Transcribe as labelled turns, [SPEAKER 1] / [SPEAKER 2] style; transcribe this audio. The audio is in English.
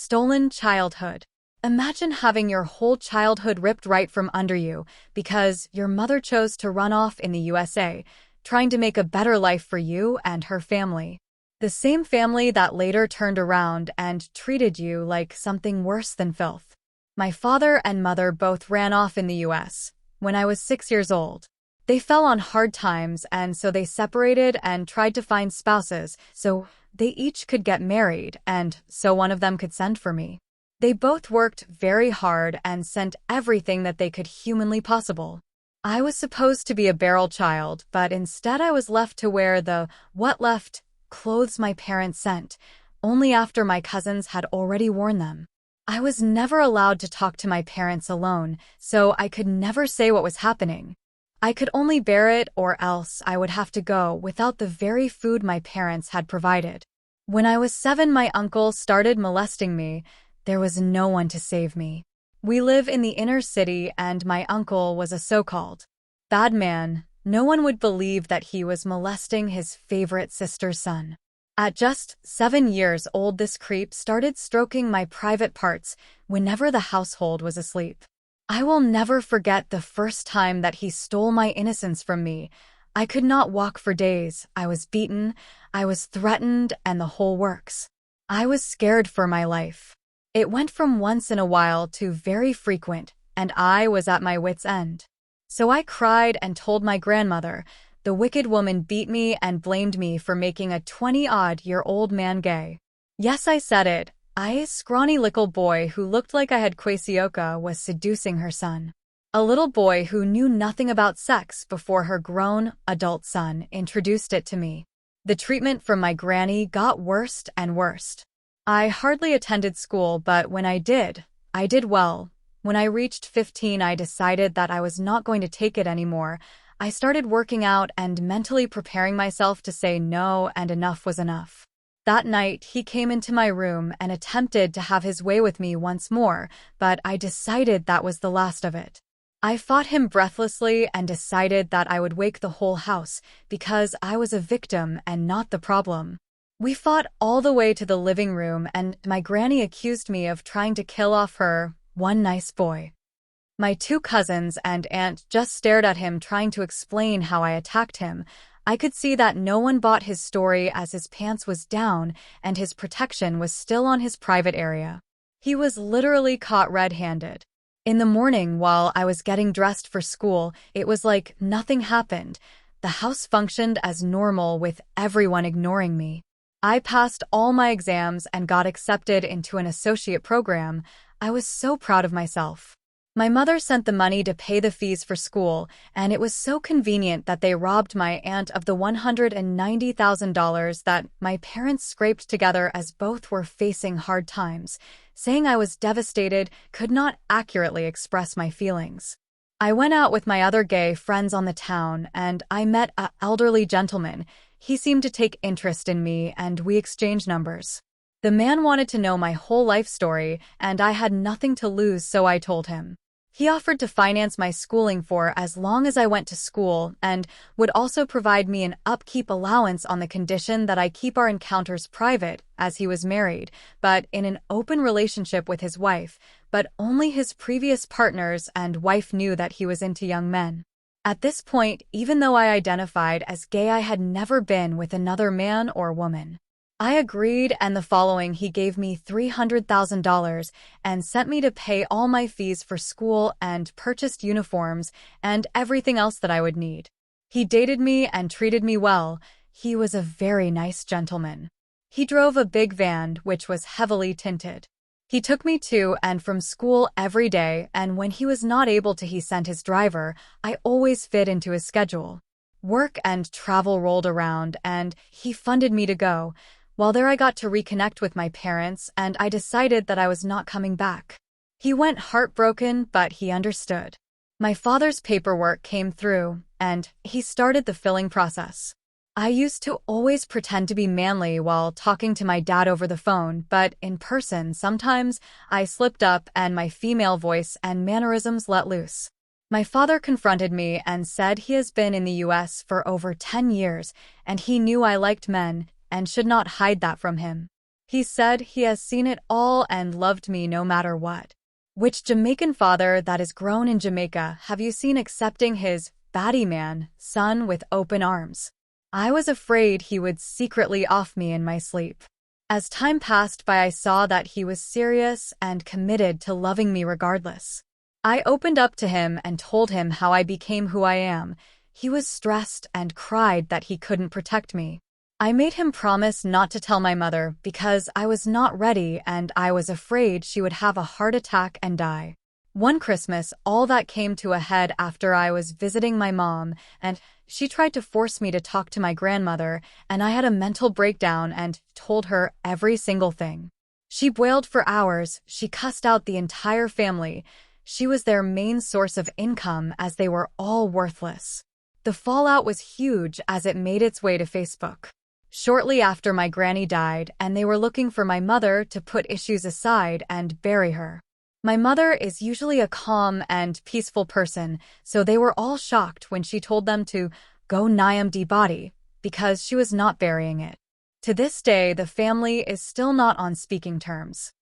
[SPEAKER 1] Stolen childhood. Imagine having your whole childhood ripped right from under you because your mother chose to run off in the USA, trying to make a better life for you and her family. The same family that later turned around and treated you like something worse than filth. My father and mother both ran off in the US when I was 6 years old. They fell on hard times, and so they separated and tried to find spouses so they each could get married, and so one of them could send for me. They both worked very hard and sent everything that they could humanly possible. I was supposed to be a barrel child, but instead I was left to wear the what left clothes my parents sent, only after my cousins had already worn them. I was never allowed to talk to my parents alone, so I could never say what was happening. I could only bear it, or else I would have to go without the very food my parents had provided. When I was 7, my uncle started molesting me. There was no one to save me. We live in the inner city, and my uncle was a so-called bad man. No one would believe that he was molesting his favorite sister's son. At just 7 years old, this creep started stroking my private parts whenever the household was asleep. I will never forget the first time that he stole my innocence from me. I could not walk for days. I was beaten, I was threatened, and the whole works. I was scared for my life. It went from once in a while to very frequent, and I was at my wit's end. So I cried and told my grandmother. The wicked woman beat me and blamed me for making a 20-odd-year-old man gay. Yes, I said it. I, scrawny little boy who looked like I had Kwashiorkor, was seducing her son. A little boy who knew nothing about sex before her grown, adult son introduced it to me. The treatment from my granny got worse and worse. I hardly attended school, but when I did well. When I reached 15, I decided that I was not going to take it anymore. I started working out and mentally preparing myself to say no, and enough was enough. That night, he came into my room and attempted to have his way with me once more, but I decided that was the last of it. I fought him breathlessly and decided that I would wake the whole house because I was a victim and not the problem. We fought all the way to the living room, and my granny accused me of trying to kill off her one nice boy. My 2 cousins and aunt just stared at him, trying to explain how I attacked him. I could see that no one bought his story, as his pants was down and his protection was still on his private area. He was literally caught red-handed. In the morning, while I was getting dressed for school, it was like nothing happened. The house functioned as normal with everyone ignoring me. I passed all my exams and got accepted into an associate program. I was so proud of myself. My mother sent the money to pay the fees for school, and it was so convenient that they robbed my aunt of the $190,000 that my parents scraped together, as both were facing hard times. Saying I was devastated could not accurately express my feelings. I went out with my other gay friends on the town, and I met an elderly gentleman. He seemed to take interest in me, and we exchanged numbers. The man wanted to know my whole life story, and I had nothing to lose, so I told him. He offered to finance my schooling for as long as I went to school, and would also provide me an upkeep allowance on the condition that I keep our encounters private, as he was married, but in an open relationship with his wife, but only his previous partners and wife knew that he was into young men. At this point, even though I identified as gay, I had never been with another man or woman. I agreed, and the following, he gave me $300,000 and sent me to pay all my fees for school and purchased uniforms and everything else that I would need. He dated me and treated me well. He was a very nice gentleman. He drove a big van which was heavily tinted. He took me to and from school every day, and when he was not able to, he sent his driver. I always fit into his schedule. Work and travel rolled around, and he funded me to go. While there, I got to reconnect with my parents, and I decided that I was not coming back. He went heartbroken, but he understood. My father's paperwork came through, and he started the filling process. I used to always pretend to be manly while talking to my dad over the phone, but in person, sometimes I slipped up and my female voice and mannerisms let loose. My father confronted me and said he has been in the US for over 10 years, and he knew I liked men and should not hide that from him. He said he has seen it all and loved me no matter what. Which Jamaican father that is grown in Jamaica have you seen accepting his baddie man son with open arms? I was afraid he would secretly off me in my sleep. As time passed by, I saw that he was serious and committed to loving me regardless. I opened up to him and told him how I became who I am. He was stressed and cried that he couldn't protect me. I made him promise not to tell my mother because I was not ready and I was afraid she would have a heart attack and die. One Christmas, all that came to a head after I was visiting my mom, and she tried to force me to talk to my grandmother, and I had a mental breakdown and told her every single thing. She wailed for hours. She cussed out the entire family. She was their main source of income as they were all worthless. The fallout was huge as it made its way to Facebook. Shortly after, my granny died, and they were looking for my mother to put issues aside and bury her. My mother is usually a calm and peaceful person, so they were all shocked when she told them to go Nyam di body because she was not burying it. To this day, the family is still not on speaking terms.